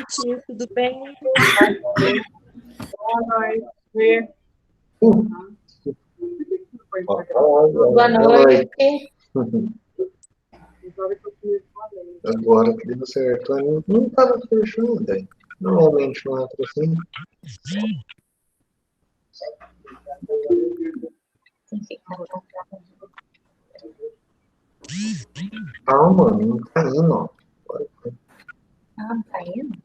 noite, tudo bem? Boa noite. Boa noite. Agora que deu certo. Não estava fechando, daí. Normalmente não entra assim. Calma, não tá indo, ó. Ah, não tá indo?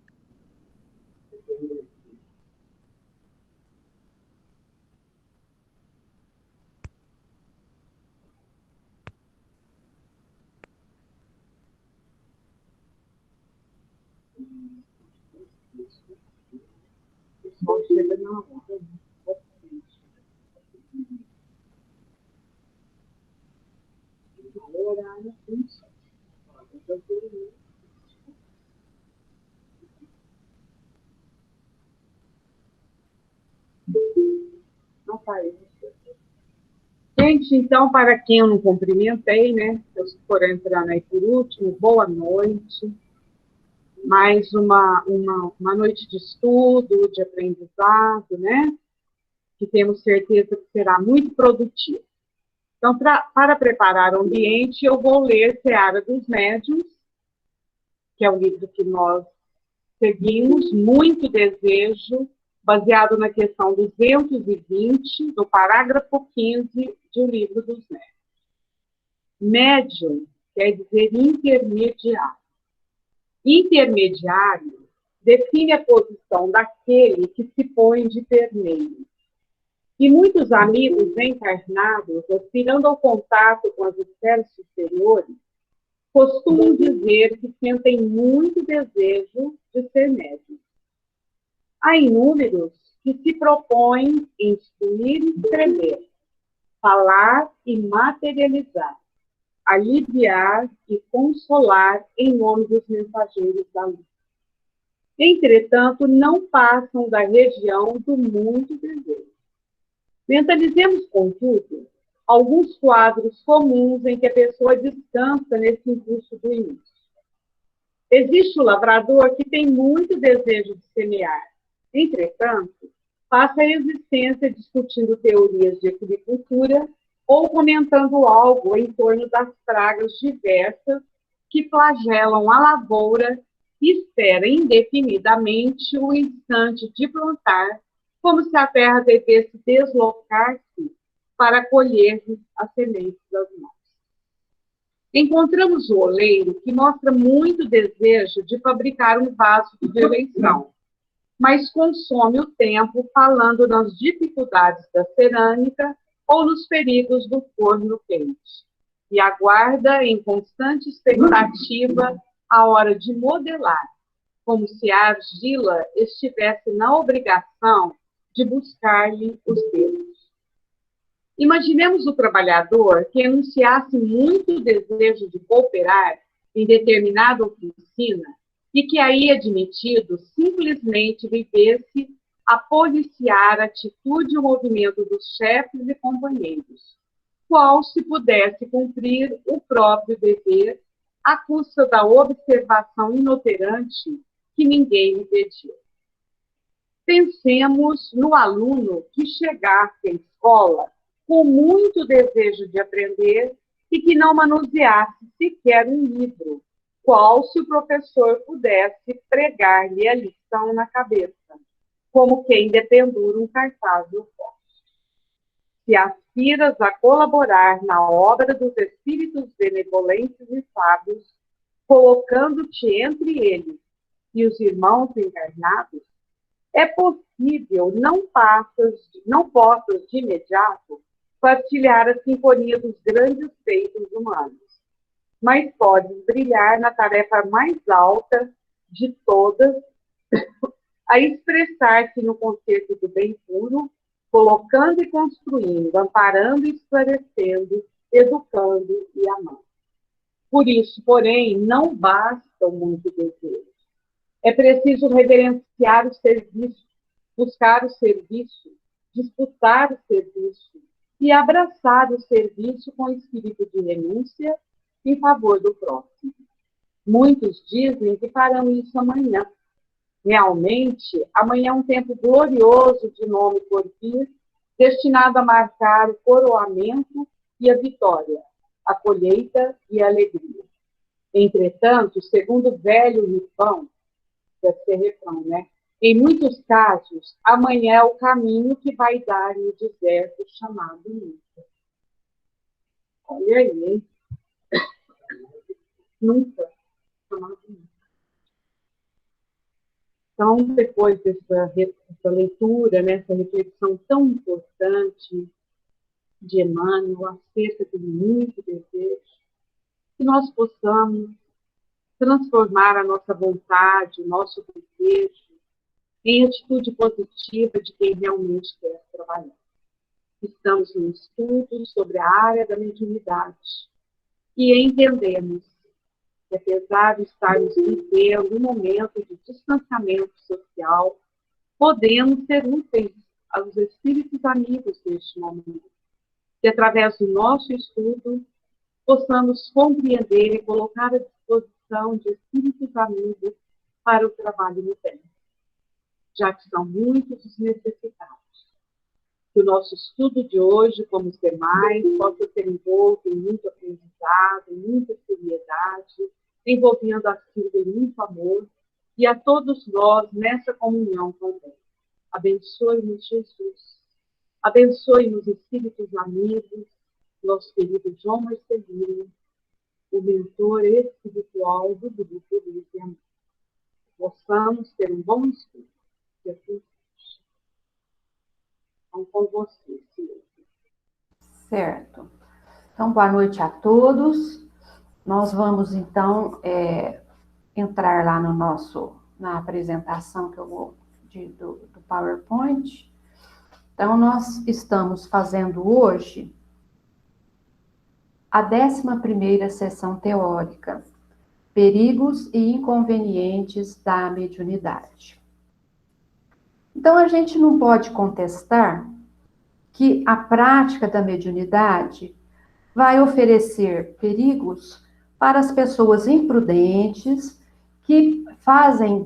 Não faz. Gente, então, para quem eu não cumprimentei, né? Se for entrando aí por último, boa noite. Mais uma noite de estudo, de aprendizado, né? Que temos certeza que será muito produtivo. Então, para preparar o ambiente, eu vou ler Seara dos Médiuns, que é o livro que nós seguimos, Muito Desejo, baseado na questão 220, do parágrafo 15 do Livro dos Médiuns. Médium quer dizer intermediário. Intermediário define a posição daquele que se põe de permeio. E muitos amigos encarnados, aspirando ao contato com as esferas superiores, costumam dizer que sentem muito desejo de ser médium. Há inúmeros que se propõem instruir e escrever, falar e materializar, aliviar e consolar em nome dos mensageiros da luz. Entretanto, não passam da região do muito desejo. Mentalizemos, contudo, alguns quadros comuns em que a pessoa descansa nesse impulso do início. Existe o lavrador que tem muito desejo de semear. Entretanto, passa a existência discutindo teorias de agricultura ou comentando algo em torno das pragas diversas que flagelam a lavoura e espera indefinidamente o instante de plantar, como se a terra devesse deslocar-se para colher as sementes das mãos. Encontramos o oleiro que mostra muito desejo de fabricar um vaso de eleição, mas consome o tempo falando nas dificuldades da cerâmica ou nos perigos do forno quente, e aguarda em constante expectativa a hora de modelar, como se a argila estivesse na obrigação de buscar-lhe os dedos. Imaginemos o trabalhador que enunciasse muito desejo de cooperar em determinada oficina e que aí admitido simplesmente vivesse a policiar a atitude e o movimento dos chefes e companheiros, qual se pudesse cumprir o próprio dever à custa da observação inoperante que ninguém lhe pediu. Pensemos no aluno que chegasse à escola com muito desejo de aprender e que não manuseasse sequer um livro, qual se o professor pudesse pregar-lhe a lição na cabeça, como quem dependura um cartaz no poste. Se aspiras a colaborar na obra dos espíritos benevolentes e sábios, colocando-te entre eles e os irmãos encarnados, é possível não possas de imediato partilhar a sinfonia dos grandes feitos humanos, mas podes brilhar na tarefa mais alta de todas, a expressar-te no conceito do bem puro, colocando e construindo, amparando e esclarecendo, educando e amando. Por isso, porém, não basta o muito desejo. É preciso reverenciar o serviço, buscar o serviço, disputar o serviço e abraçar o serviço com espírito de renúncia em favor do próximo. Muitos dizem que farão isso amanhã, Realmente, amanhã é um tempo glorioso de nome por vir, destinado a marcar o coroamento e a vitória, a colheita e a alegria. Entretanto, segundo o velho refrão, deve ser refrão, né? Em muitos casos, amanhã é o caminho que vai dar no deserto chamado nunca. Olha aí, hein? Nunca. Chamado nunca. Então, depois dessa leitura, essa reflexão tão importante de Emmanuel acerca do muito desejo, que nós possamos transformar a nossa vontade, o nosso desejo, em atitude positiva de quem realmente quer trabalhar. Estamos no estudo sobre a área da mediunidade e entendemos que, apesar de estarmos vivendo um momento de distanciamento social, podemos ser úteis aos espíritos amigos neste momento. Que, através do nosso estudo, possamos compreender e colocar à disposição de espíritos amigos para o trabalho no bem, já que são muitos os necessitados. Que o nosso estudo de hoje, como os demais, possa ser envolto em muito aprendizado, em muita seriedade, envolvendo a Silvia em muito amor, e a todos nós nessa comunhão também. Abençoe-nos, Jesus. Abençoe-nos, espíritos amigos, nosso querido João Marcelino, o mentor espiritual do grupo Luz e Amor. Possamos ter um bom estudo. E assim seja. Então, com você, Silvia. Certo. Então, boa noite a todos. Nós vamos, então, entrar lá na apresentação que eu vou do PowerPoint. Então, nós estamos fazendo hoje a 11ª sessão teórica, Perigos e Inconvenientes da Mediunidade. Então, a gente não pode contestar que a prática da mediunidade vai oferecer perigos para as pessoas imprudentes que fazem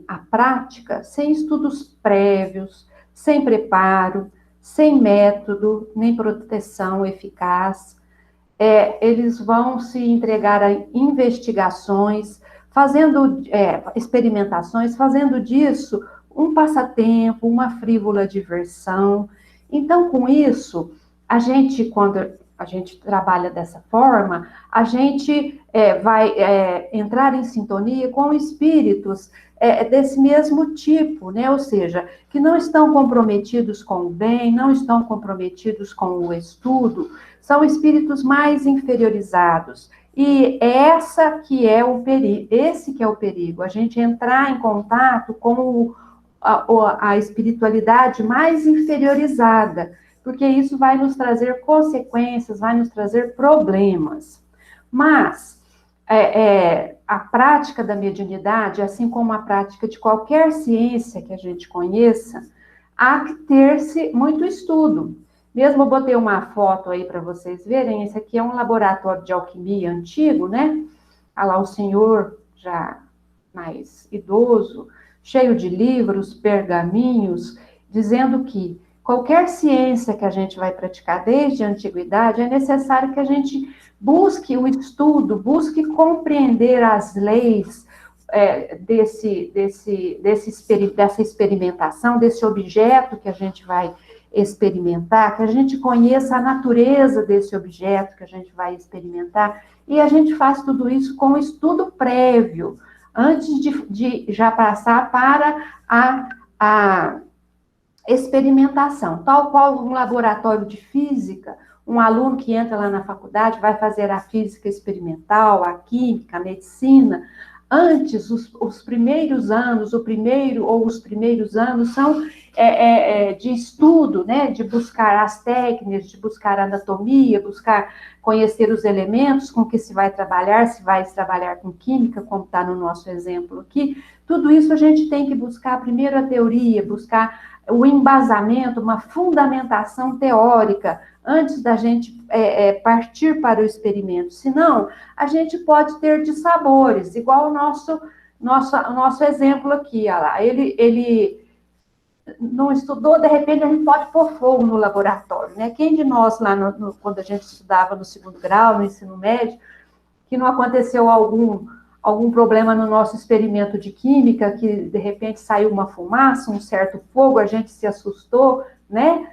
a prática sem estudos prévios, sem preparo, sem método, nem proteção eficaz. Eles vão se entregar a investigações, fazendo experimentações, fazendo disso um passatempo, uma frívola diversão. Então, com isso, quando a gente trabalha dessa forma, a gente vai entrar em sintonia com espíritos desse mesmo tipo, né? Ou seja, que não estão comprometidos com o bem, não estão comprometidos com o estudo, são espíritos mais inferiorizados. E esse que é o perigo, a gente entrar em contato com a espiritualidade mais inferiorizada, porque isso vai nos trazer consequências, vai nos trazer problemas. Mas a prática da mediunidade, assim como a prática de qualquer ciência que a gente conheça, há que ter-se muito estudo. Mesmo eu botei uma foto aí para vocês verem, esse aqui é um laboratório de alquimia antigo, né? Olha lá o senhor já mais idoso, cheio de livros, pergaminhos, dizendo que qualquer ciência que a gente vai praticar desde a antiguidade, é necessário que a gente busque o estudo, busque compreender as leis dessa experimentação, desse objeto que a gente vai experimentar, que a gente conheça a natureza desse objeto que a gente vai experimentar, e a gente faz tudo isso com estudo prévio, antes de já passar para a experimentação, tal qual um laboratório de física, um aluno que entra lá na faculdade vai fazer a física experimental, a química, a medicina. Antes, os primeiros anos, os primeiros anos são de estudo, né, de buscar as técnicas, de buscar a anatomia, buscar conhecer os elementos com que se vai trabalhar com química, como está no nosso exemplo aqui. Tudo isso a gente tem que buscar primeiro a teoria, buscar o embasamento, uma fundamentação teórica, antes da gente partir para o experimento. Senão, a gente pode ter dissabores, igual o nosso nosso exemplo aqui, olha lá, ele não estudou, de repente a gente pode pôr fogo no laboratório, né? Quem de nós lá, quando a gente estudava no segundo grau, no ensino médio, que não aconteceu algum problema no nosso experimento de química, que de repente saiu uma fumaça, um certo fogo, a gente se assustou, né?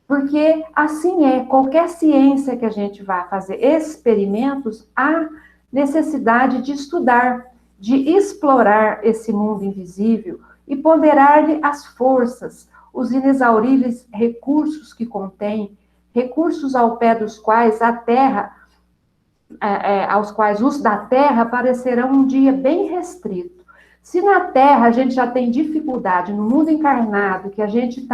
Porque assim qualquer ciência que a gente vá fazer experimentos, há necessidade de estudar, de explorar esse mundo invisível e ponderar-lhe as forças, os inexauríveis recursos que contém, recursos ao pé dos quais a Terra, aos quais os da Terra parecerão um dia bem restrito. Se na Terra a gente já tem dificuldade, no mundo encarnado, que a gente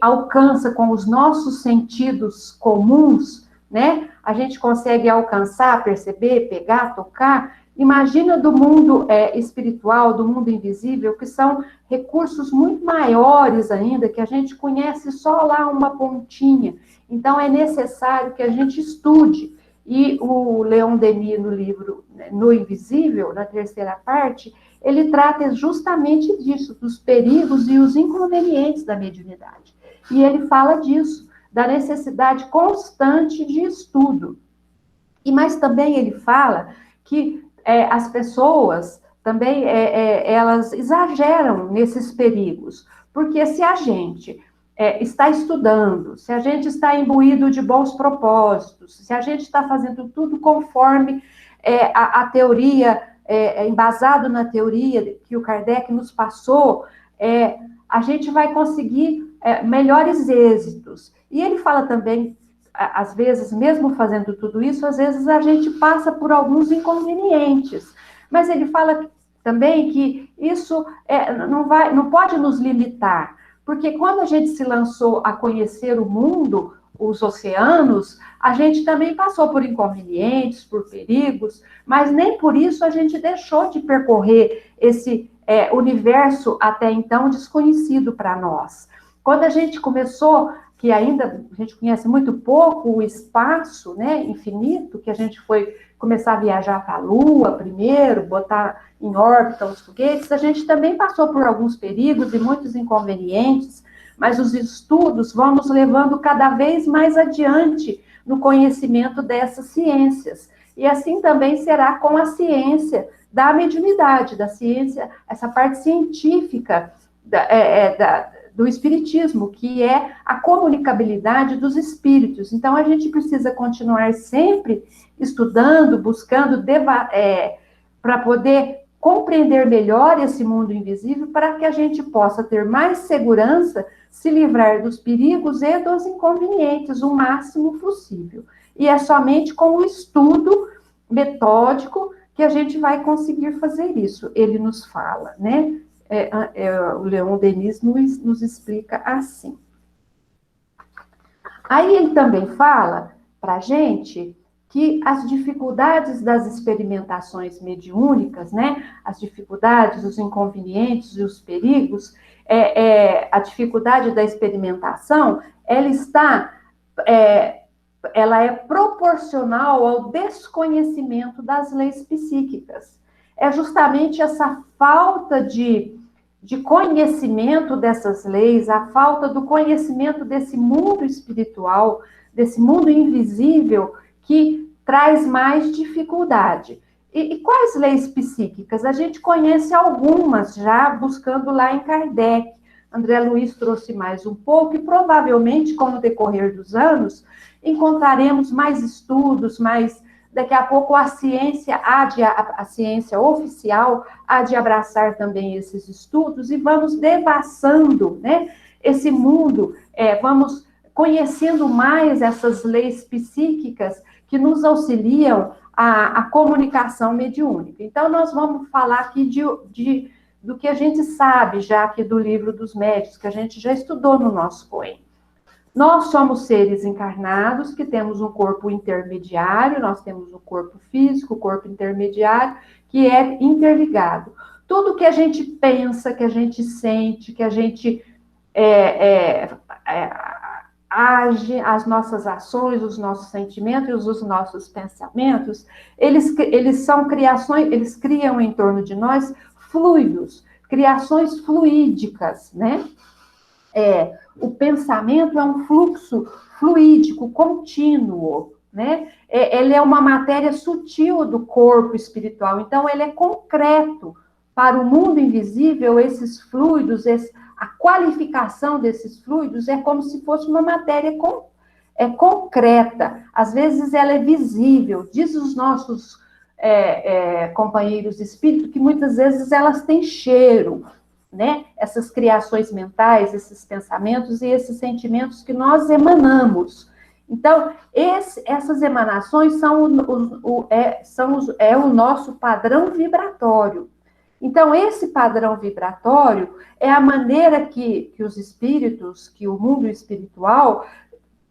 alcança com os nossos sentidos comuns, né? A gente consegue alcançar, perceber, pegar, tocar. Imagina do mundo espiritual, do mundo invisível, que são recursos muito maiores ainda, que a gente conhece só lá uma pontinha. Então, é necessário que a gente estude. E o Leon Denis, no livro No Invisível, na terceira parte, ele trata justamente disso, dos perigos e os inconvenientes da mediunidade. E ele fala disso, da necessidade constante de estudo. Mas também ele fala que as pessoas também, elas exageram nesses perigos, porque se a gente está estudando, se a gente está imbuído de bons propósitos, se a gente está fazendo tudo conforme a teoria, embasado na teoria que o Kardec nos passou, a gente vai conseguir melhores êxitos. E ele fala também, às vezes, mesmo fazendo tudo isso, às vezes a gente passa por alguns mas ele fala também que isso não pode nos limitar, porque quando a gente se lançou a conhecer o mundo, os oceanos, a gente também passou por inconvenientes, por perigos, mas nem por isso a gente deixou de percorrer esse universo até então desconhecido para nós. Quando a gente começou, que ainda a gente conhece muito pouco o espaço, né, infinito, que a gente foi começar a viajar para a Lua primeiro, botar em órbita os foguetes, a gente também passou por alguns perigos e muitos inconvenientes, mas os estudos vão nos levando cada vez mais adiante no conhecimento dessas ciências. E assim também será com a ciência da mediunidade, da ciência, essa parte científica do espiritismo, que é a comunicabilidade dos espíritos. Então, a gente precisa continuar sempre estudando, buscando, para poder compreender melhor esse mundo invisível, para que a gente possa ter mais segurança, se livrar dos perigos e dos inconvenientes o máximo possível. E é somente com o estudo metódico que a gente vai conseguir fazer isso. Ele nos fala, né? O Leon Denis nos explica assim. Aí ele também fala para a gente que as dificuldades das experimentações mediúnicas, né, as dificuldades, os inconvenientes e os perigos, a dificuldade da experimentação, ela é proporcional ao desconhecimento das leis psíquicas. É justamente essa falta de conhecimento dessas leis, a falta do conhecimento desse mundo espiritual, desse mundo invisível, que traz mais dificuldade. E quais leis psíquicas? A gente conhece algumas já, buscando lá em Kardec. André Luiz trouxe mais um pouco, e provavelmente, com o decorrer dos anos, encontraremos mais estudos, daqui a pouco a ciência oficial há de abraçar também esses estudos, e vamos devassando, né, esse mundo, vamos conhecendo mais essas leis psíquicas que nos auxiliam à comunicação mediúnica. Então, nós vamos falar aqui do que a gente sabe já aqui do Livro dos Médiuns, que a gente já estudou no nosso poema. Nós somos seres encarnados que temos um corpo intermediário, nós temos o corpo físico, o corpo intermediário, que é interligado. Tudo que a gente pensa, que a gente sente, que a gente age, as nossas ações, os nossos sentimentos, os nossos pensamentos, eles são criações, eles criam em torno de nós fluidos, criações fluídicas, né? O pensamento é um fluxo fluídico, contínuo, né? Ele é uma matéria sutil do corpo espiritual, então ele é concreto. Para o mundo invisível, esses fluidos, a qualificação desses fluidos é como se fosse uma matéria concreta. Às vezes ela é visível. Diz os nossos companheiros espíritos que muitas vezes elas têm cheiro, né? Essas criações mentais, esses pensamentos e esses sentimentos que nós emanamos. Então, essas emanações são o nosso padrão vibratório. Então, esse padrão vibratório é a maneira que os espíritos, que o mundo espiritual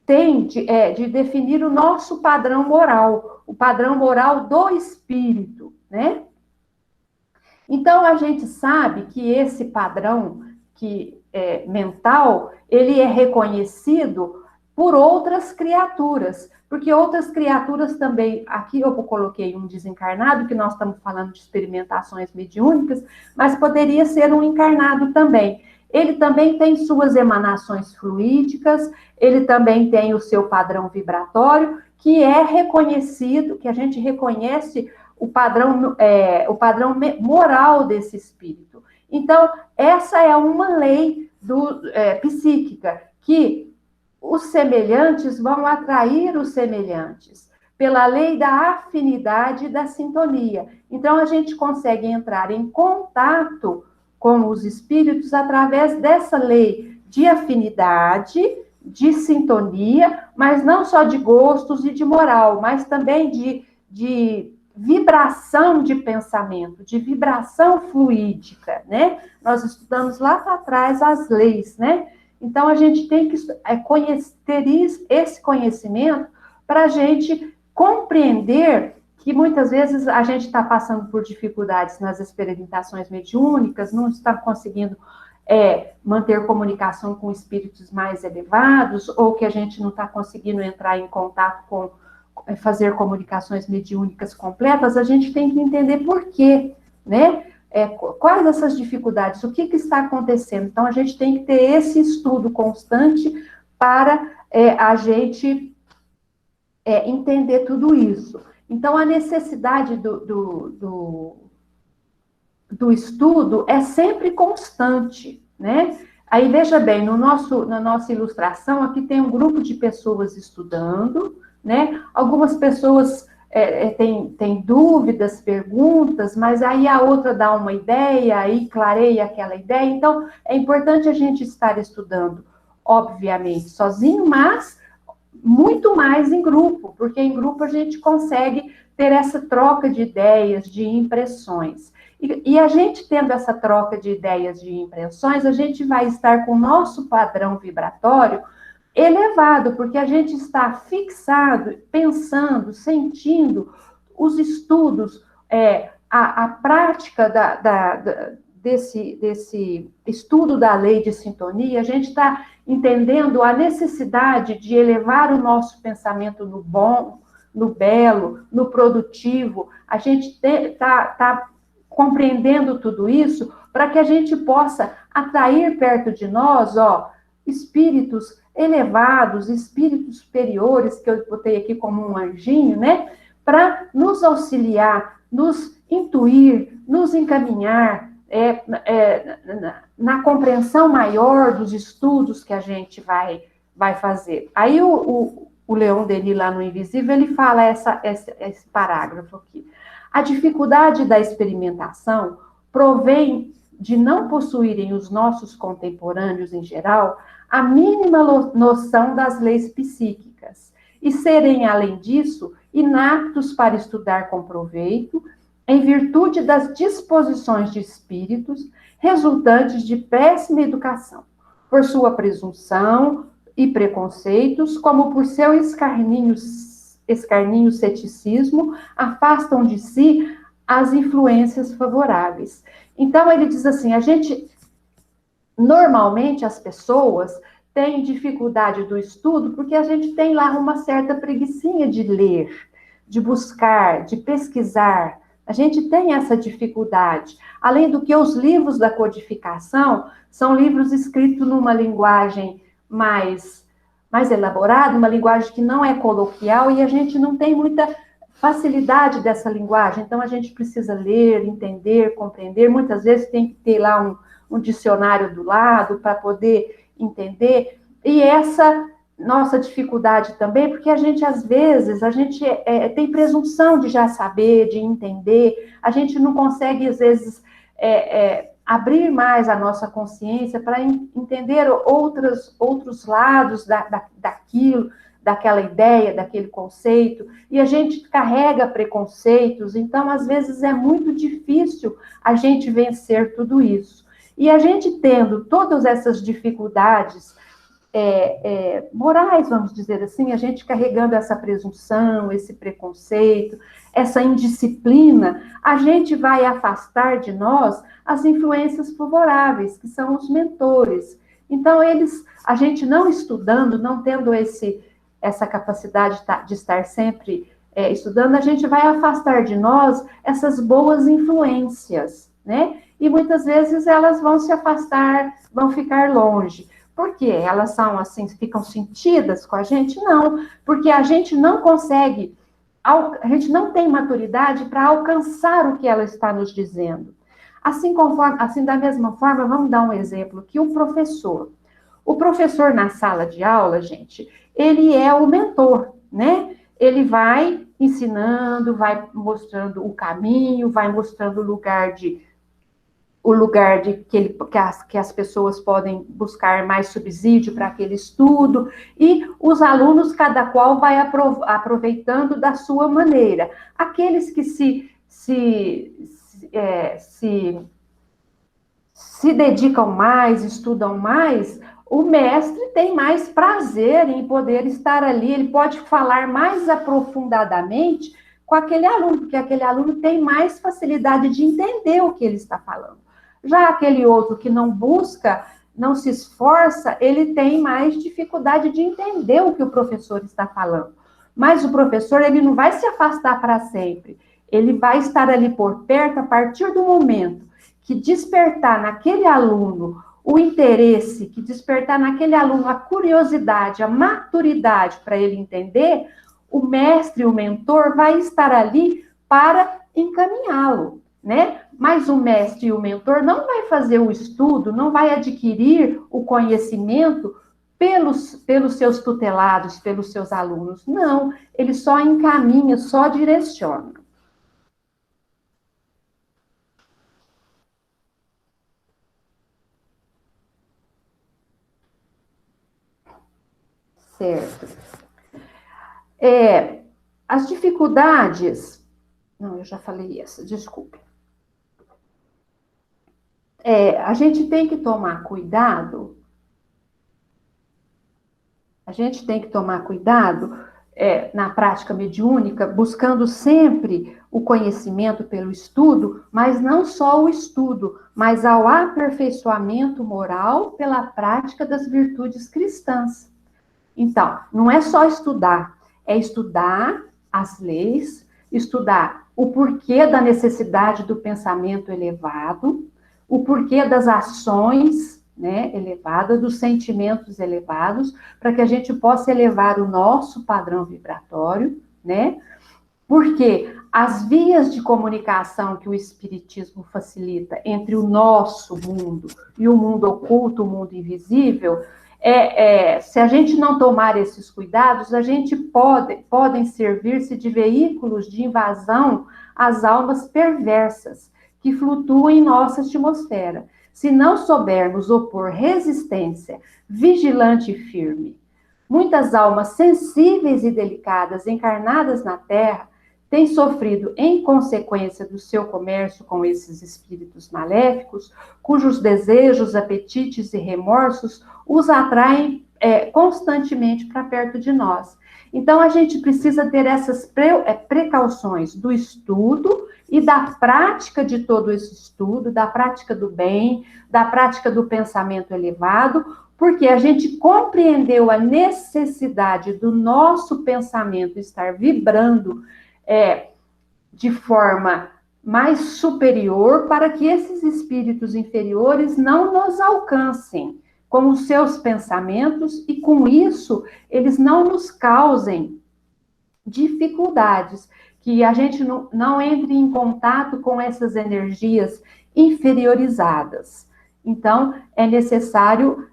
tem de definir o nosso padrão moral, o padrão moral do espírito, né? Então, a gente sabe que esse padrão mental, ele é reconhecido por outras criaturas, porque outras criaturas também, aqui eu coloquei um desencarnado, que nós estamos falando de experimentações mediúnicas, mas poderia ser um encarnado também. Ele também tem suas emanações fluídicas, ele também tem o seu padrão vibratório, que é reconhecido, que a gente reconhece o padrão moral desse espírito. Então, essa é uma lei psíquica, que os semelhantes vão atrair os semelhantes, pela lei da afinidade e da sintonia. Então, a gente consegue entrar em contato com os espíritos através dessa lei de afinidade, de sintonia, mas não só de gostos e de moral, mas também de vibração de pensamento, de vibração fluídica, né? Nós estudamos lá para trás as leis, né? Então, a gente tem que ter esse conhecimento para a gente compreender que muitas vezes a gente está passando por dificuldades nas experimentações mediúnicas, não está conseguindo manter comunicação com espíritos mais elevados, ou que a gente não está conseguindo entrar em contato fazer comunicações mediúnicas completas. A gente tem que entender por quê, né? Quais essas dificuldades, o que está acontecendo. Então, a gente tem que ter esse estudo constante para a gente entender tudo isso. Então, a necessidade do estudo é sempre constante, né? Aí, veja bem, na nossa ilustração, aqui tem um grupo de pessoas estudando, né? Algumas pessoas têm dúvidas, perguntas, mas aí a outra dá uma ideia, aí clareia aquela ideia. Então, é importante a gente estar estudando, obviamente, sozinho, mas muito mais em grupo, porque em grupo a gente consegue ter essa troca de ideias, de impressões. E a gente tendo essa troca de ideias, de impressões, a gente vai estar com o nosso padrão vibratório elevado, porque a gente está fixado, pensando, sentindo os estudos, a prática desse estudo da lei de sintonia. A gente está entendendo a necessidade de elevar o nosso pensamento no bom, no belo, no produtivo. A gente está compreendendo tudo isso para que a gente possa atrair perto de nós, espíritos elevados, espíritos superiores, que eu botei aqui como um anjinho, né? Para nos auxiliar, nos intuir, nos encaminhar na compreensão maior dos estudos que a gente vai fazer. Aí o Leon Denis, lá no Invisível, ele fala esse parágrafo aqui. A dificuldade da experimentação provém de não possuírem os nossos contemporâneos, em geral, a mínima noção das leis psíquicas e serem, além disso, inaptos para estudar com proveito, em virtude das disposições de espíritos resultantes de péssima educação, por sua presunção e preconceitos, como por seu escarninho ceticismo, afastam de si as influências favoráveis. Então, ele diz assim, normalmente as pessoas tem dificuldade do estudo porque a gente tem lá uma certa preguicinha de ler, de buscar, de pesquisar. A gente tem essa dificuldade. Além do que os livros da codificação são livros escritos numa linguagem mais elaborada, uma linguagem que não é coloquial, e a gente não tem muita facilidade dessa linguagem. Então, a gente precisa ler, entender, compreender. Muitas vezes tem que ter lá um dicionário do lado para poder entender. E essa nossa dificuldade também, porque a gente, às vezes, tem presunção de já saber, de entender, a gente não consegue, às vezes, abrir mais a nossa consciência para entender outros lados daquilo, daquela ideia, daquele conceito, e a gente carrega preconceitos, então, às vezes, é muito difícil a gente vencer tudo isso. E a gente tendo todas essas dificuldades morais, vamos dizer assim, a gente carregando essa presunção, esse preconceito, essa indisciplina, a gente vai afastar de nós as influências favoráveis, que são os mentores. Então, a gente não estudando, não tendo essa capacidade de estar sempre estudando, a gente vai afastar de nós essas boas influências, né? E muitas vezes elas vão se afastar, vão ficar longe. Por quê? Elas são assim, ficam sentidas com a gente? Não, porque a gente não consegue, a gente não tem maturidade para alcançar o que ela está nos dizendo. Assim, da mesma forma, vamos dar um exemplo, que o professor na sala de aula, gente, ele é o mentor, né? Ele vai ensinando, vai mostrando o caminho, vai mostrando o lugar que as pessoas podem buscar mais subsídio para aquele estudo, e os alunos, cada qual vai aproveitando da sua maneira. Aqueles que se dedicam mais, estudam mais, o mestre tem mais prazer em poder estar ali, ele pode falar mais aprofundadamente com aquele aluno, porque aquele aluno tem mais facilidade de entender o que ele está falando. Já aquele outro que não busca, não se esforça, ele tem mais dificuldade de entender o que o professor está falando. Mas o professor, ele não vai se afastar para sempre. Ele vai estar ali por perto a partir do momento que despertar naquele aluno o interesse, que despertar naquele aluno a curiosidade, a maturidade para ele entender, o mestre, o mentor, vai estar ali para encaminhá-lo, né? Mas o mestre e o mentor não vai fazer o estudo, não vai adquirir o conhecimento pelos seus tutelados, pelos seus alunos. Não, ele só encaminha, só direciona. Certo. As dificuldades... Não, eu já falei essa, desculpe. A gente tem que tomar cuidado. A gente tem que tomar cuidado na prática mediúnica, buscando sempre o conhecimento pelo estudo, mas não só o estudo, mas ao aperfeiçoamento moral pela prática das virtudes cristãs. Então, não é só estudar, é estudar as leis, estudar o porquê da necessidade do pensamento elevado, o porquê das ações, né, elevadas, dos sentimentos elevados, para que a gente possa elevar o nosso padrão vibratório, né? Porque as vias de comunicação que o Espiritismo facilita entre o nosso mundo e o mundo oculto, o mundo invisível, se a gente não tomar esses cuidados, a gente podem servir-se de veículos de invasão às almas perversas que flutuam em nossa atmosfera. Se não soubermos opor resistência vigilante e firme, muitas almas sensíveis e delicadas encarnadas na Terra têm sofrido em consequência do seu comércio com esses espíritos maléficos, cujos desejos, apetites e remorsos os atraem constantemente para perto de nós. Então, a gente precisa ter essas precauções do estudo e da prática de todo esse estudo, da prática do bem, da prática do pensamento elevado, Porque a gente compreendeu a necessidade do nosso pensamento estar vibrando de forma mais superior para que esses espíritos inferiores não nos alcancem com os seus pensamentos e, com isso, eles não nos causem dificuldades, que a gente não entre em contato com essas energias inferiorizadas. Então, é necessário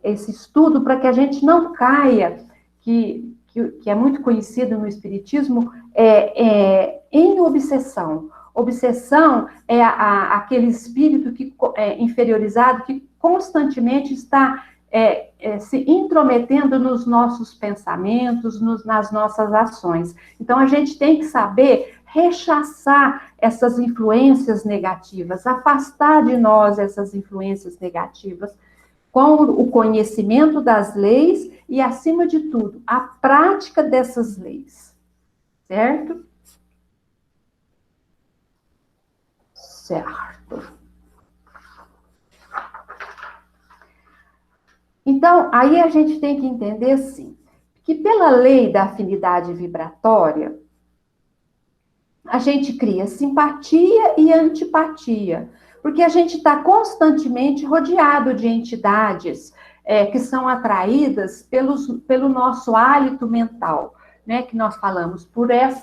esse estudo para que a gente não caia, que é muito conhecido no Espiritismo, em obsessão. Obsessão é aquele espírito inferiorizado que constantemente está se intrometendo nos nossos pensamentos, nas nossas ações. Então, a gente tem que saber rechaçar essas influências negativas, afastar de nós essas influências negativas, com o conhecimento das leis e, acima de tudo, a prática dessas leis. Certo? Certo. Então, aí a gente tem que entender, assim, que pela lei da afinidade vibratória, a gente cria simpatia e antipatia, porque a gente está constantemente rodeado de entidades que são atraídas pelo nosso hálito mental, né, que nós falamos, por esse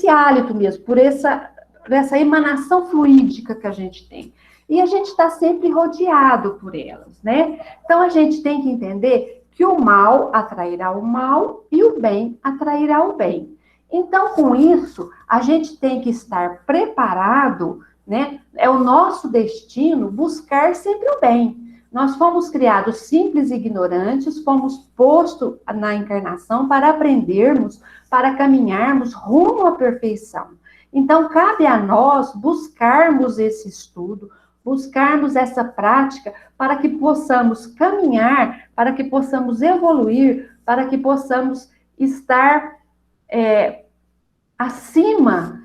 hálito mesmo, por essa emanação fluídica que a gente tem. E a gente está sempre rodeado por elas, né? Então, a gente tem que entender que o mal atrairá o mal e o bem atrairá o bem. Então, com isso, a gente tem que estar preparado, né? É o nosso destino buscar sempre o bem. Nós fomos criados simples e ignorantes, fomos postos na encarnação para aprendermos, para caminharmos rumo à perfeição. Então, cabe a nós buscarmos esse estudo, buscarmos essa prática para que possamos caminhar, para que possamos evoluir, para que possamos estar acima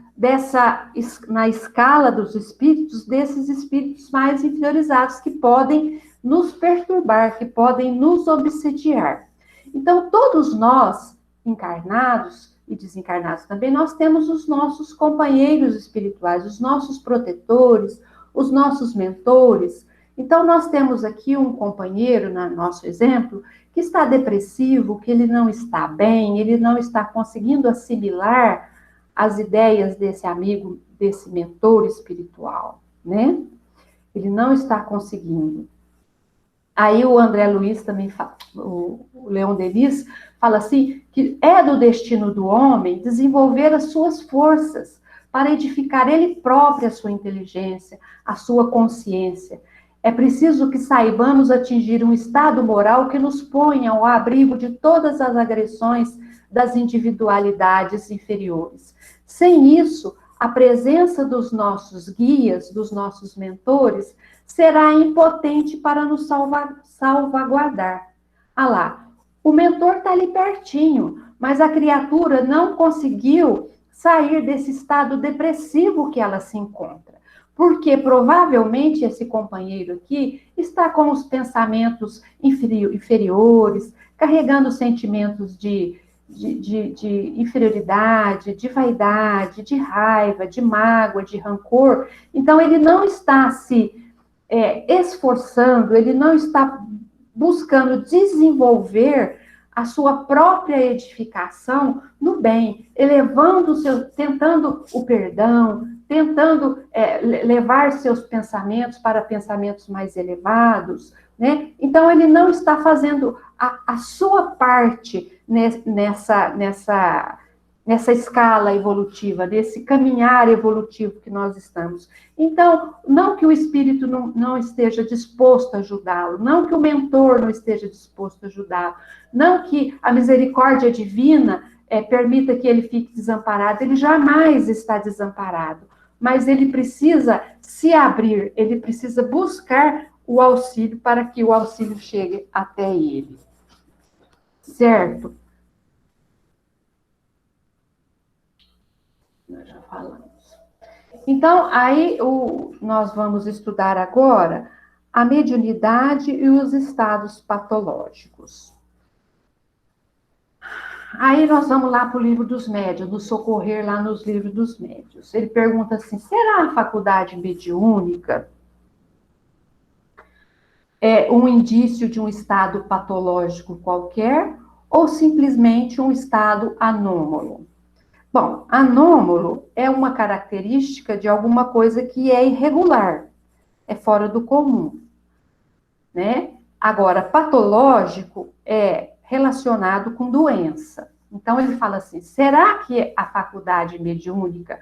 na escala dos espíritos, desses espíritos mais inferiorizados que podem nos perturbar, que podem nos obsediar. Então, todos nós, encarnados e desencarnados também, nós temos os nossos companheiros espirituais, os nossos protetores, os nossos mentores. Então, nós temos aqui um companheiro, no nosso exemplo, que está depressivo, que ele não está bem, ele não está conseguindo assimilar as ideias desse amigo, desse mentor espiritual, né? Ele não está conseguindo. Aí o André Luiz também fala, o Leon Denis fala assim, que é do destino do homem desenvolver as suas forças para edificar ele próprio a sua inteligência, a sua consciência. É preciso que saibamos atingir um estado moral que nos ponha ao abrigo de todas as agressões das individualidades inferiores. Sem isso, a presença dos nossos guias, dos nossos mentores, será impotente para nos salvaguardar. Ah lá, o mentor está ali pertinho, mas a criatura não conseguiu sair desse estado depressivo que ela se encontra. Porque provavelmente esse companheiro aqui está com os pensamentos inferiores, carregando sentimentos de inferioridade, de vaidade, de raiva, de mágoa, de rancor. Então, ele não está se esforçando, ele não está buscando desenvolver a sua própria edificação no bem, tentando o perdão, tentando levar seus pensamentos para pensamentos mais elevados, né? Então, ele não está fazendo a sua parte nessa escala evolutiva, nesse caminhar evolutivo que nós estamos. Então, não que o espírito não esteja disposto a ajudá-lo, não que o mentor não esteja disposto a ajudá-lo, não que a misericórdia divina permita que ele fique desamparado, ele jamais está desamparado, mas ele precisa se abrir, ele precisa buscar o auxílio para que o auxílio chegue até ele. Certo? Nós já falamos. Então, aí nós vamos estudar agora a mediunidade e os estados patológicos. Aí nós vamos lá para o livro dos médiuns, nos socorrer lá nos livros dos médiuns. Ele pergunta assim, será a faculdade mediúnica um indício de um estado patológico qualquer ou simplesmente um estado anômalo? Bom, anômalo é uma característica de alguma coisa que é irregular, é fora do comum, né? Agora, patológico é relacionado com doença. Então, ele fala assim, será que a faculdade mediúnica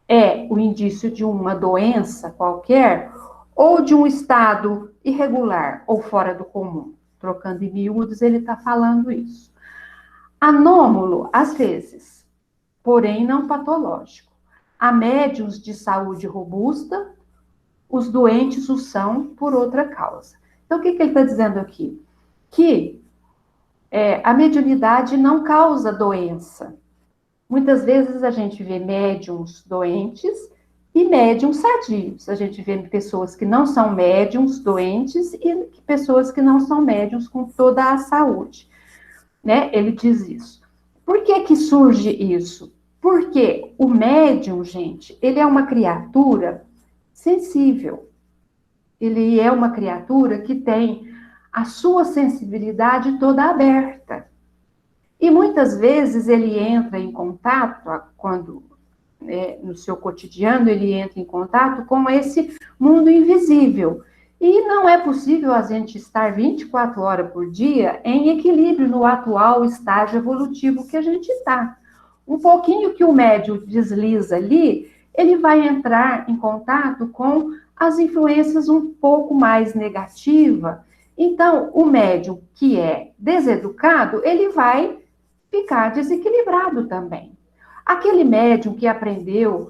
é o indício de uma doença qualquer ou de um estado irregular ou fora do comum? Trocando em miúdos, ele está falando isso. Anômalo, às vezes, porém não patológico. Há médiuns de saúde robusta, os doentes o são por outra causa. Então, o que ele está dizendo aqui? Que a mediunidade não causa doença. Muitas vezes a gente vê médiums doentes e médiums sadios. A gente vê pessoas que não são médiums doentes e pessoas que não são médiums com toda a saúde, né? Ele diz isso. Por que que surge isso? Porque o médium, gente, ele é uma criatura sensível. Ele é uma criatura que tem a sua sensibilidade toda aberta. E muitas vezes ele entra em contato, quando no seu cotidiano ele entra em contato com esse mundo invisível. E não é possível a gente estar 24 horas por dia em equilíbrio no atual estágio evolutivo que a gente está. Um pouquinho que o médium desliza ali, ele vai entrar em contato com as influências um pouco mais negativas. Então, o médium que é deseducado, ele vai ficar desequilibrado também. Aquele médium que aprendeu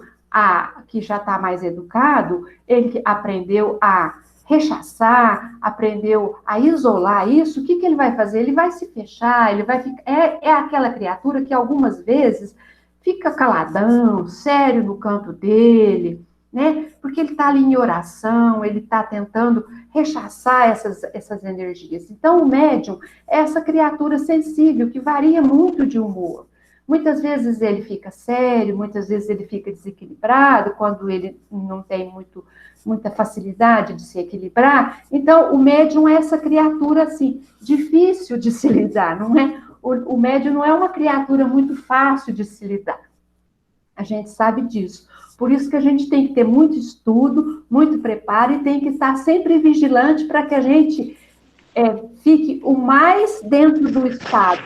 que já está mais educado, ele aprendeu a rechaçar, aprendeu a isolar isso, o que ele vai fazer? Ele vai se fechar, ele vai ficar. É aquela criatura que algumas vezes fica caladão, sério no canto dele, né? Porque ele está ali em oração, ele está tentando rechaçar essas energias. Então, o médium é essa criatura sensível que varia muito de humor. Muitas vezes ele fica sério, muitas vezes ele fica desequilibrado, quando ele não tem muita facilidade de se equilibrar. Então, o médium é essa criatura, assim, difícil de se lidar, não é? O médium não é uma criatura muito fácil de se lidar. A gente sabe disso. Por isso que a gente tem que ter muito estudo, muito preparo e tem que estar sempre vigilante para que a gente fique o mais dentro do estado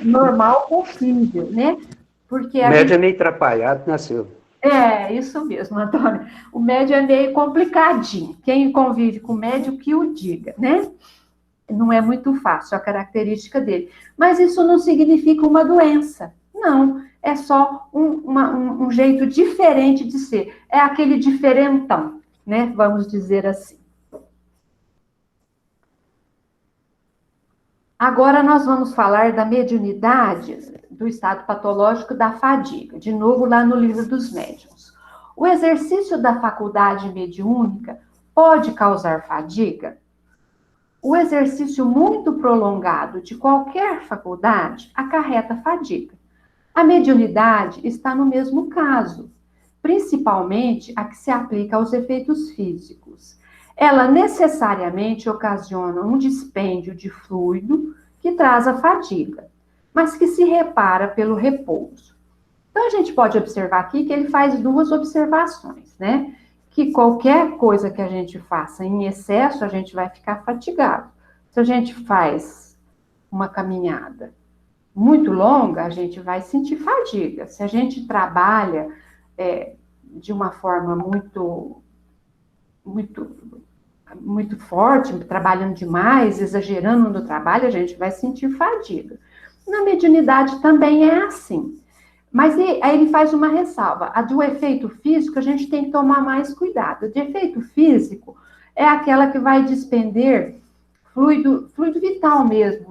normal possível, né? Porque o médium é meio atrapalhado, né, Silvia? Isso mesmo, Antônio. O médium é meio complicadinho. Quem convive com o médium que o diga, né? Não é muito fácil a característica dele. Mas isso não significa uma doença. Não, é só um jeito diferente de ser. É aquele diferentão, né? Vamos dizer assim. Agora nós vamos falar da mediunidade, do estado patológico da fadiga, de novo lá no livro dos médiuns. O exercício da faculdade mediúnica pode causar fadiga? O exercício muito prolongado de qualquer faculdade acarreta fadiga. A mediunidade está no mesmo caso, principalmente a que se aplica aos efeitos físicos. Ela necessariamente ocasiona um dispêndio de fluido que traz a fadiga, mas que se repara pelo repouso. Então, a gente pode observar aqui que ele faz duas observações, né? Que qualquer coisa que a gente faça em excesso, a gente vai ficar fatigado. Se a gente faz uma caminhada muito longa, a gente vai sentir fadiga. Se a gente trabalha de uma forma muito forte, trabalhando demais, exagerando no trabalho, a gente vai sentir fadiga. Na mediunidade também é assim. Mas aí ele faz uma ressalva. A do efeito físico, a gente tem que tomar mais cuidado. De efeito físico é aquela que vai despender fluido vital mesmo,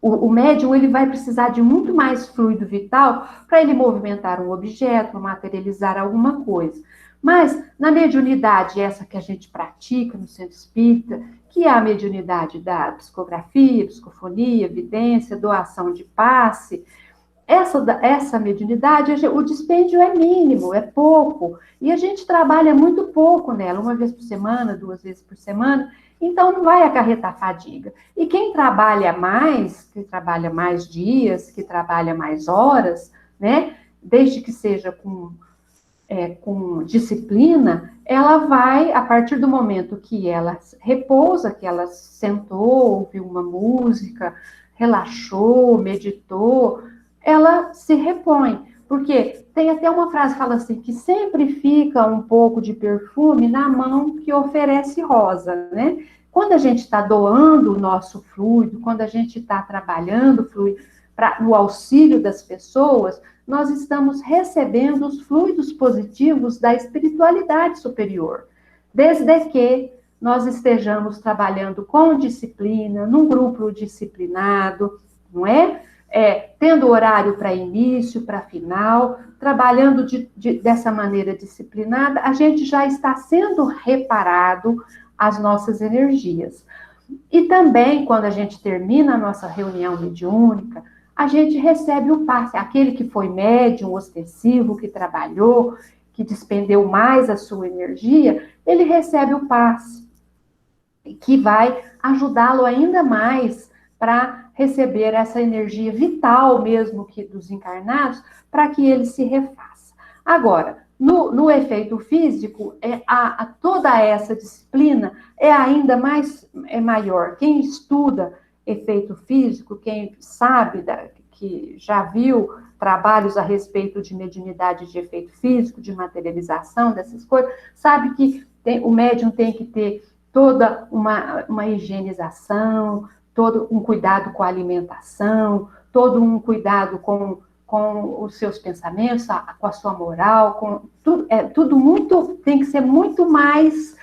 O médium, ele vai precisar de muito mais fluido vital para ele movimentar um objeto, materializar alguma coisa. Mas, na mediunidade, essa que a gente pratica no centro espírita, que é a mediunidade da psicografia, psicofonia, evidência, doação de passe, essa mediunidade, o dispêndio é mínimo, é pouco, e a gente trabalha muito pouco nela, uma vez por semana, 2 vezes por semana, então não vai acarretar fadiga. E quem trabalha mais, que trabalha mais dias, que trabalha mais horas, né, desde que seja com disciplina, ela vai, a partir do momento que ela repousa, que ela sentou, ouviu uma música, relaxou, meditou, ela se repõe. Porque tem até uma frase que fala assim, que sempre fica um pouco de perfume na mão que oferece rosa, né? Quando a gente está doando o nosso fluido, quando a gente está trabalhando fluido no auxílio das pessoas, nós estamos recebendo os fluidos positivos da espiritualidade superior, desde que nós estejamos trabalhando com disciplina, num grupo disciplinado, não é? Tendo horário para início, para final, trabalhando dessa maneira disciplinada, a gente já está sendo reparado as nossas energias. E também, quando a gente termina a nossa reunião mediúnica, a gente recebe o passe. Aquele que foi médium, ostensivo, que trabalhou, que despendeu mais a sua energia, ele recebe o passe, que vai ajudá-lo ainda mais para receber essa energia vital mesmo que dos encarnados, para que ele se refaça. Agora, no efeito físico, toda essa disciplina é ainda maior. Quem estuda efeito físico, quem sabe, que já viu trabalhos a respeito de mediunidade de efeito físico, de materialização, dessas coisas, sabe que o médium tem que ter toda uma higienização, todo um cuidado com a alimentação, todo um cuidado com os seus pensamentos, com a sua moral, com tudo muito, tem que ser muito mais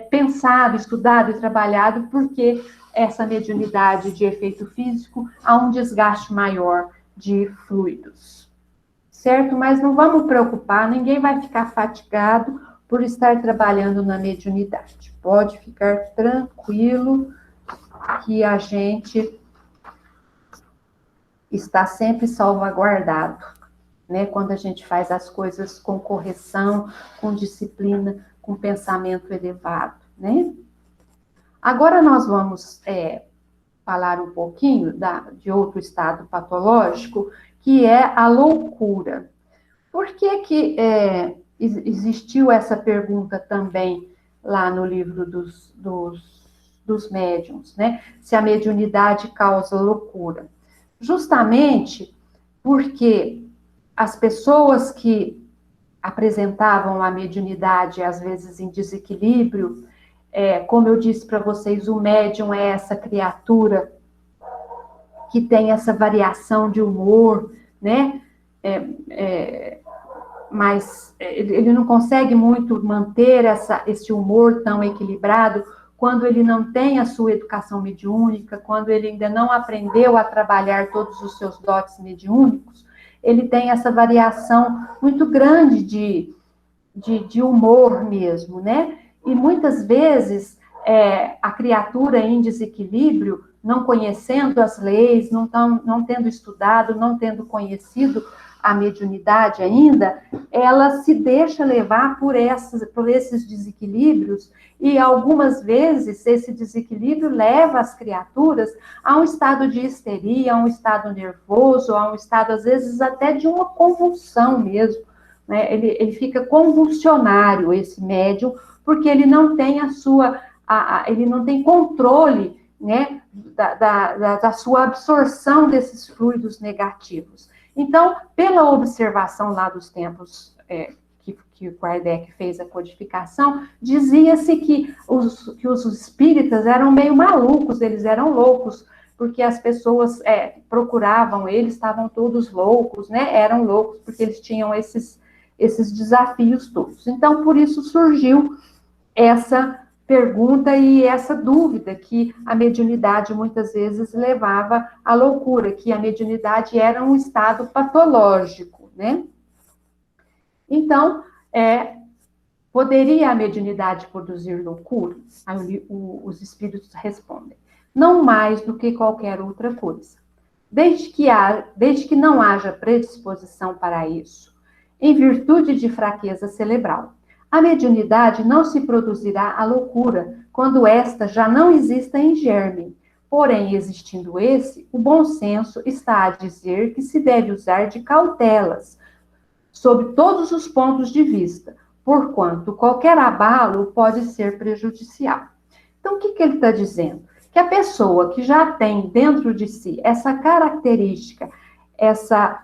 pensado, estudado e trabalhado, porque essa mediunidade de efeito físico há um desgaste maior de fluidos, certo? Mas não vamos preocupar, ninguém vai ficar fatigado por estar trabalhando na mediunidade. Pode ficar tranquilo que a gente está sempre salvaguardado, né? Quando a gente faz as coisas com correção, com disciplina, com pensamento elevado, né? Agora nós vamos falar um pouquinho de outro estado patológico, que é a loucura. Por que existiu essa pergunta também lá no livro dos médiuns, né? Se a mediunidade causa loucura. Justamente porque as pessoas que apresentavam a mediunidade, às vezes em desequilíbrio, como eu disse para vocês, o médium é essa criatura que tem essa variação de humor, né? Mas ele não consegue muito manter esse humor tão equilibrado quando ele não tem a sua educação mediúnica, quando ele ainda não aprendeu a trabalhar todos os seus dotes mediúnicos, ele tem essa variação muito grande de humor mesmo, né? E muitas vezes a criatura em desequilíbrio, não conhecendo as leis, não tendo estudado, não tendo conhecido a mediunidade ainda, ela se deixa levar por esses desequilíbrios, e algumas vezes esse desequilíbrio leva as criaturas a um estado de histeria, a um estado nervoso, a um estado, às vezes, até de uma convulsão mesmo, né? Ele fica convulsionário, esse médium, porque ele não tem ele não tem controle, né, da sua absorção desses fluidos negativos. Então, pela observação lá dos tempos que o Kardec fez a codificação, dizia-se que os espíritas eram meio malucos, eles eram loucos, porque as pessoas procuravam eles, estavam todos loucos, né? Eram loucos porque eles tinham esses desafios todos. Então, por isso surgiu essa pergunta e essa dúvida que a mediunidade muitas vezes levava à loucura, que a mediunidade era um estado patológico, né? Então, poderia a mediunidade produzir loucura? Aí os espíritos respondem, não mais do que qualquer outra coisa. Desde que não haja predisposição para isso, em virtude de fraqueza cerebral. A mediunidade não se produzirá a loucura quando esta já não exista em germe. Porém, existindo esse, o bom senso está a dizer que se deve usar de cautelas, sob todos os pontos de vista, porquanto qualquer abalo pode ser prejudicial. Então, o que ele está dizendo? Que a pessoa que já tem dentro de si essa característica, essa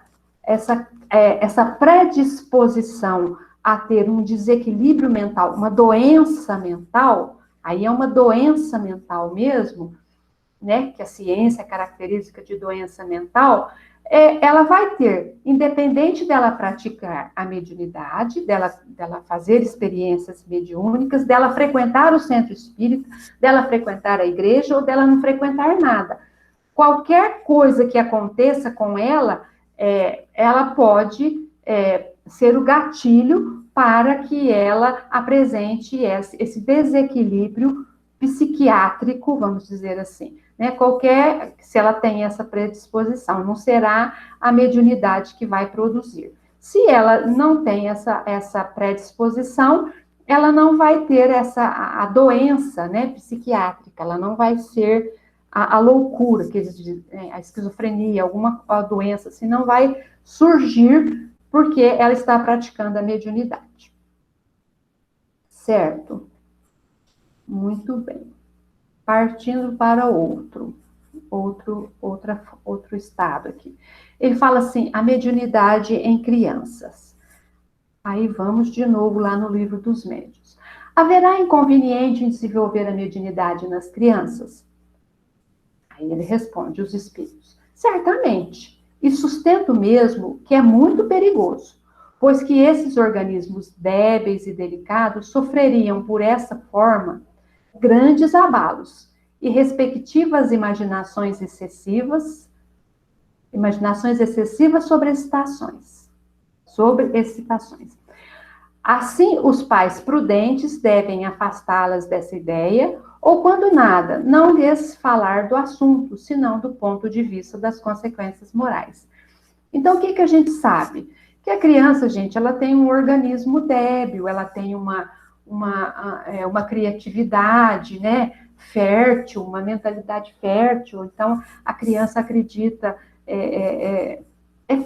predisposição a ter um desequilíbrio mental, uma doença mental, aí é uma doença mental mesmo, né, que a ciência é característica de doença mental, ela vai ter, independente dela praticar a mediunidade, dela fazer experiências mediúnicas, dela frequentar o centro espírita, dela frequentar a igreja ou dela não frequentar nada. Qualquer coisa que aconteça com ela, ela pode ser o gatilho para que ela apresente esse desequilíbrio psiquiátrico, vamos dizer assim. Né? Se ela tem essa predisposição, não será a mediunidade que vai produzir. Se ela não tem essa predisposição, ela não vai ter a doença, né, psiquiátrica, ela não vai ser a loucura, que eles dizem, a esquizofrenia, alguma doença assim, não vai surgir porque ela está praticando a mediunidade. Certo? Muito bem. Partindo para outro estado aqui. Ele fala assim, a mediunidade em crianças. Aí vamos de novo lá no livro dos médiuns. Haverá inconveniente em desenvolver a mediunidade nas crianças? Aí ele responde, os espíritos, certamente, e sustento mesmo que é muito perigoso, pois que esses organismos débeis e delicados sofreriam por essa forma grandes abalos e respectivas imaginações excessivas sobre excitações. Assim, os pais prudentes devem afastá-las dessa ideia, ou quando nada, não lhes falar do assunto, senão do ponto de vista das consequências morais. Então, o que a gente sabe? Que a criança, gente, ela tem um organismo débil, ela tem uma criatividade, né, fértil, uma mentalidade fértil. Então, a criança acredita, é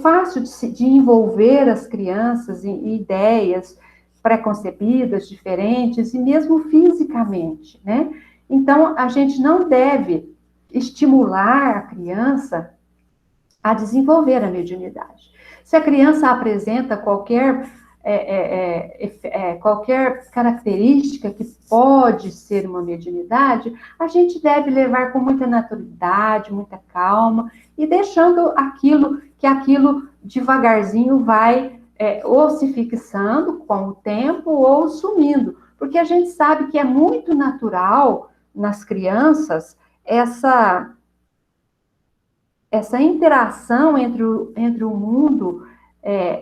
fácil de envolver as crianças em ideias preconcebidas, diferentes, e mesmo fisicamente, né? Então, a gente não deve estimular a criança a desenvolver a mediunidade. Se a criança apresenta qualquer característica que pode ser uma mediunidade, a gente deve levar com muita naturalidade, muita calma, e deixando aquilo devagarzinho vai ou se fixando com o tempo ou sumindo, porque a gente sabe que é muito natural nas crianças essa interação entre o mundo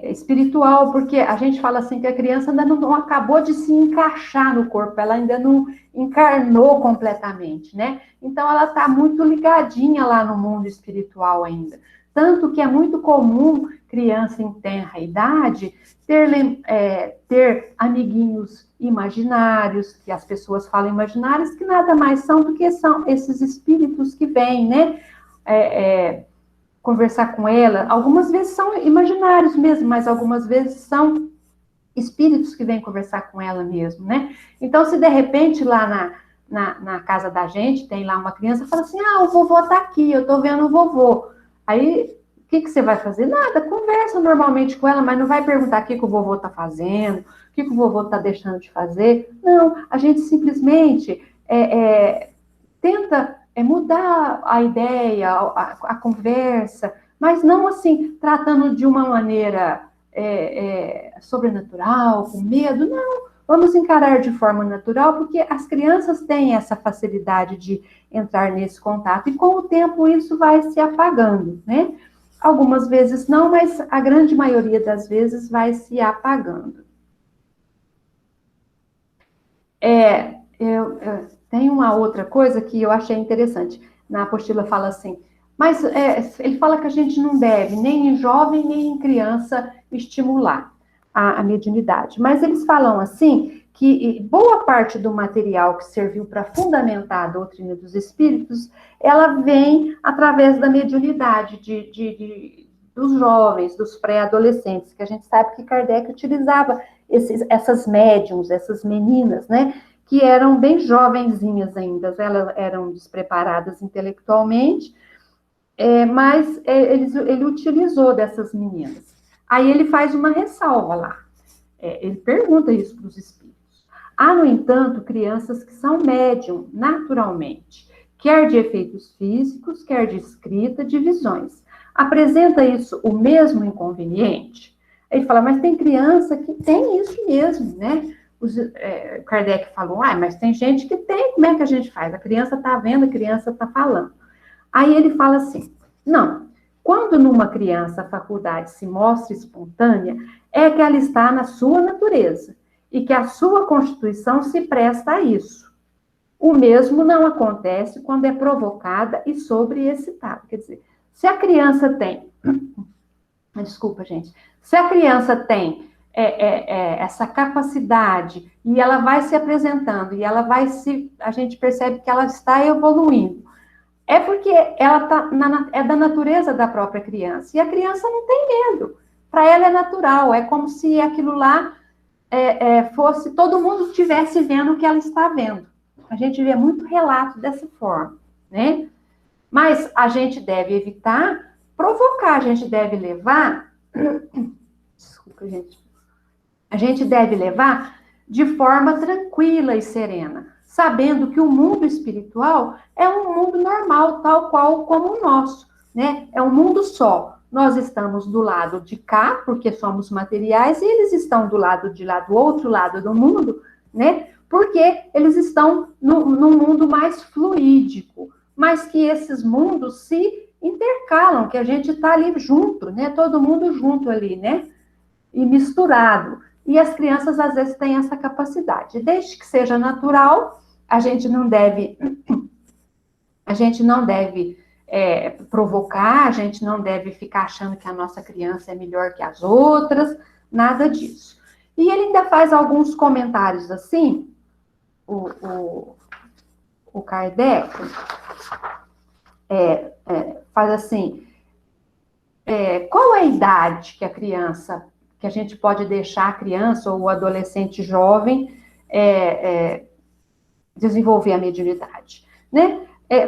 espiritual, porque a gente fala assim que a criança ainda não acabou de se encaixar no corpo, ela ainda não encarnou completamente, né? Então, ela está muito ligadinha lá no mundo espiritual ainda. Tanto que é muito comum criança em tenra idade ter amiguinhos imaginários, que as pessoas falam imaginários, que nada mais são do que são esses espíritos que vêm, né? Conversar com ela, algumas vezes são imaginários mesmo, mas algumas vezes são espíritos que vêm conversar com ela mesmo, né? Então, se de repente lá na casa da gente tem lá uma criança, fala assim, o vovô tá aqui, eu tô vendo o vovô. Aí, o que você vai fazer? Nada, conversa normalmente com ela, mas não vai perguntar o que o vovô tá fazendo, o que o vovô tá deixando de fazer. Não, a gente simplesmente tenta mudar a ideia, a conversa, mas não assim, tratando de uma maneira sobrenatural, com medo, não. vamos encarar de forma natural, porque as crianças têm essa facilidade de entrar nesse contato, e com o tempo isso vai se apagando, né? Algumas vezes não, mas a grande maioria das vezes vai se apagando. Tem uma outra coisa que eu achei interessante. Na apostila fala assim, mas ele fala que a gente não deve, nem em jovem, nem em criança, estimular a mediunidade. Mas eles falam assim, que boa parte do material que serviu para fundamentar a doutrina dos espíritos, ela vem através da mediunidade dos jovens, dos pré-adolescentes, que a gente sabe que Kardec utilizava essas médiums, essas meninas, né, que eram bem jovenzinhas ainda, elas eram despreparadas intelectualmente, mas ele utilizou dessas meninas. Aí ele faz uma ressalva lá, ele pergunta isso para os espíritos. Há, no entanto, crianças que são médium naturalmente, quer de efeitos físicos, quer de escrita, de visões. Apresenta isso o mesmo inconveniente? Ele fala, mas tem criança que tem isso mesmo, né? Kardec falou, mas tem gente que tem, como é que a gente faz? A criança está vendo, a criança está falando. Aí ele fala assim, não, quando numa criança a faculdade se mostra espontânea, é que ela está na sua natureza, e que a sua constituição se presta a isso. O mesmo não acontece quando é provocada e sobreexcitada. Quer dizer, se a criança tem... Desculpa, gente. Se a criança tem essa capacidade e ela vai se apresentando e ela vai a gente percebe que ela está evoluindo, é porque ela é da natureza da própria criança. E a criança não tem medo. Para ela é natural. É como se aquilo lá fosse... Todo mundo estivesse vendo o que ela está vendo. A gente vê muito relato dessa forma, né? Mas a gente deve evitar provocar, a gente deve levar... Desculpa, gente. A gente deve levar de forma tranquila e serena, sabendo que o mundo espiritual é um mundo normal, tal qual como o nosso, né? É um mundo só. Nós estamos do lado de cá, porque somos materiais, e eles estão do lado de lá, do outro lado do mundo, né? Porque eles estão num mundo mais fluídico, mas que esses mundos se intercalam, que a gente está ali junto, né? Todo mundo junto ali, né? E misturado. E as crianças, às vezes, têm essa capacidade. Desde que seja natural, a gente não deve provocar, a gente não deve ficar achando que a nossa criança é melhor que as outras, nada disso. E ele ainda faz alguns comentários assim, o Kardec faz assim, qual é a idade que a criança, que a gente pode deixar a criança ou o adolescente jovem desenvolver a mediunidade, né?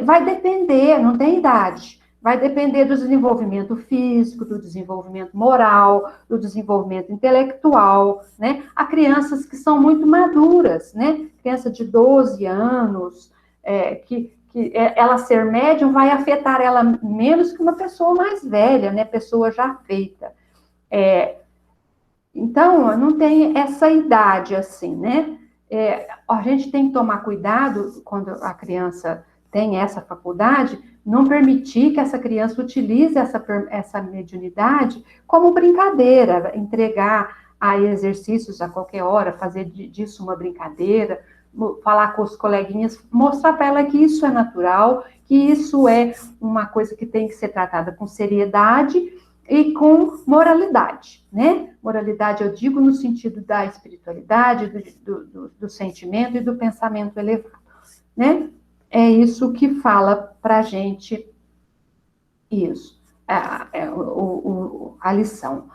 Vai depender, não tem idade, vai depender do desenvolvimento físico, do desenvolvimento moral, do desenvolvimento intelectual, né? Há crianças que são muito maduras, né? Criança de 12 anos, que ela ser médium vai afetar ela menos que uma pessoa mais velha, né? Pessoa já feita. Então, não tem essa idade assim, né? A gente tem que tomar cuidado quando a criança tem essa faculdade, não permitir que essa criança utilize essa mediunidade como brincadeira, entregar a exercícios a qualquer hora, fazer disso uma brincadeira, falar com os coleguinhas, mostrar para ela que isso é natural, que isso é uma coisa que tem que ser tratada com seriedade e com moralidade, né? Moralidade, eu digo, no sentido da espiritualidade, do sentimento e do pensamento elevado, né? É isso que fala para a gente isso, a lição.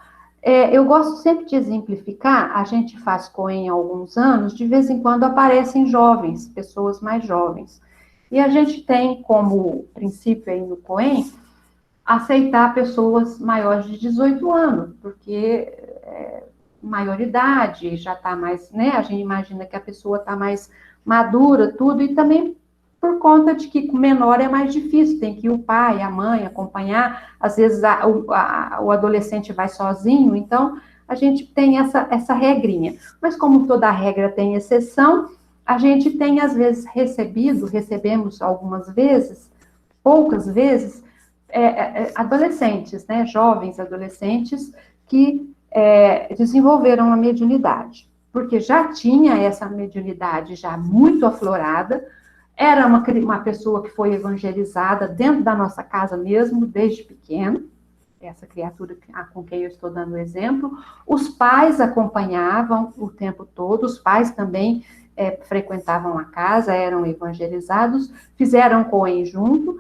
Eu gosto sempre de exemplificar, a gente faz COEM há alguns anos, de vez em quando aparecem jovens, pessoas mais jovens. E a gente tem como princípio aí no COEM, aceitar pessoas maiores de 18 anos, porque maioridade já está mais, né? A gente imagina que a pessoa está mais madura, tudo, e também por conta de que com menor é mais difícil, tem que ir o pai, a mãe acompanhar, às vezes o adolescente vai sozinho, então a gente tem essa regrinha. Mas como toda regra tem exceção, a gente tem, às vezes, recebemos algumas vezes, poucas vezes, adolescentes, né, jovens adolescentes, que desenvolveram a mediunidade, porque já tinha essa mediunidade já muito aflorada, era uma pessoa que foi evangelizada dentro da nossa casa mesmo, desde pequeno, essa criatura com quem eu estou dando o exemplo. Os pais acompanhavam o tempo todo, os pais também frequentavam a casa, eram evangelizados, fizeram COEM junto,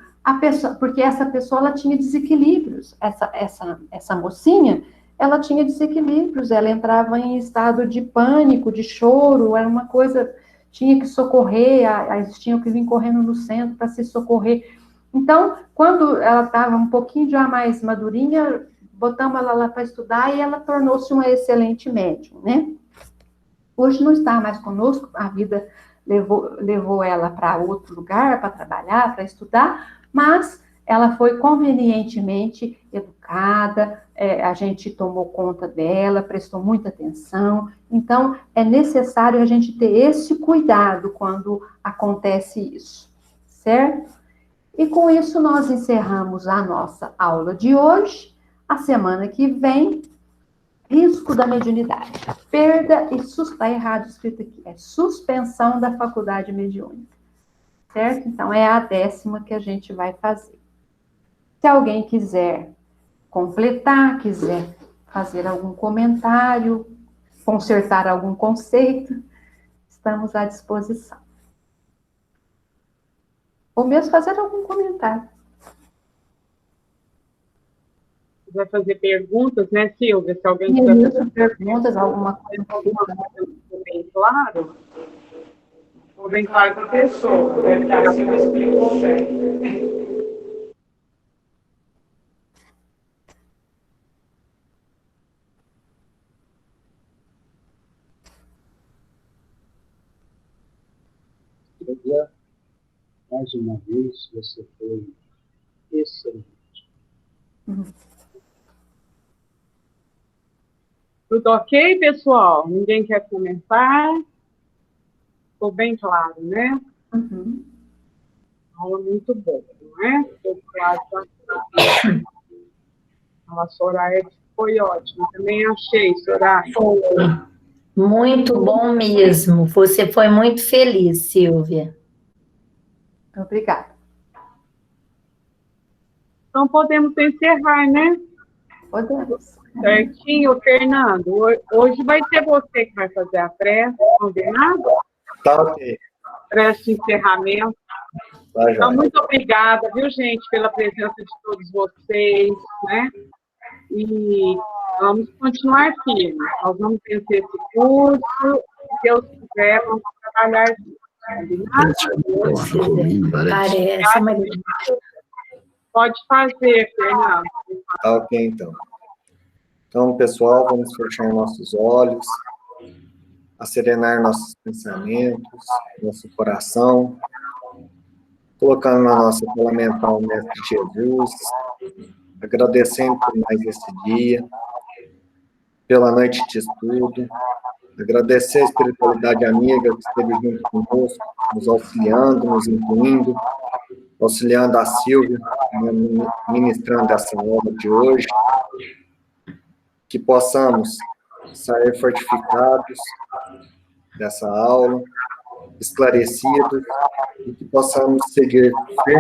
porque essa pessoa ela tinha desequilíbrios, essa mocinha, ela tinha desequilíbrios, ela entrava em estado de pânico, de choro, era uma coisa, tinha que socorrer, eles tinham que vir correndo no centro para se socorrer. Então, quando ela estava um pouquinho já mais madurinha, botamos ela lá para estudar e ela tornou-se uma excelente médium, né? Hoje não está mais conosco, a vida levou ela para outro lugar, para trabalhar, para estudar, mas ela foi convenientemente educada, a gente tomou conta dela, prestou muita atenção, então é necessário a gente ter esse cuidado quando acontece isso, certo? E com isso nós encerramos a nossa aula de hoje. A semana que vem, risco da mediunidade, perda e está errado escrito aqui, é suspensão da faculdade mediúnica, certo? Então é a 10ª que a gente vai fazer. Se alguém quiser completar, quiser fazer algum comentário, consertar algum conceito, estamos à disposição. Ou mesmo fazer algum comentário. Vai fazer perguntas, né, Silvia? Se alguém quiser fazer perguntas, alguma coisa bem claro, ou bem claro para a pessoa, deve dar assim, mas explicou bem. Silvia, mais uma vez, você foi excelente. Tudo ok, pessoal? Ninguém quer comentar? Ficou bem claro, né? Uhum. Aula muito boa, não é? Ficou claro. A Soraya foi ótima. Também achei, Soraya. Foi muito bom mesmo. Você foi muito feliz, Silvia. Obrigada. Então, podemos encerrar, né? Podemos. Certinho, Fernando. Hoje vai ser você que vai fazer a prece, combinado? Tá ok. Prece de encerramento. Tá, Então, já. muito obrigada, viu, gente, pela presença de todos vocês, né? E vamos continuar firmes. Nós vamos vencer esse curso. Se Deus quiser, vamos trabalhar juntos. Parece, mas... Pode fazer, Fernando. Tá ok, então. Então, pessoal, vamos fechar nossos olhos, acerenar nossos pensamentos, nosso coração, colocando na nossa tela mental o Mestre Jesus, agradecendo por mais esse dia, pela noite de estudo, agradecer a espiritualidade amiga que esteve junto conosco, nos auxiliando, nos incluindo, auxiliando a Silvia, ministrando essa aula de hoje, que possamos sair fortificados dessa aula, esclarecidos, e que possamos seguir firme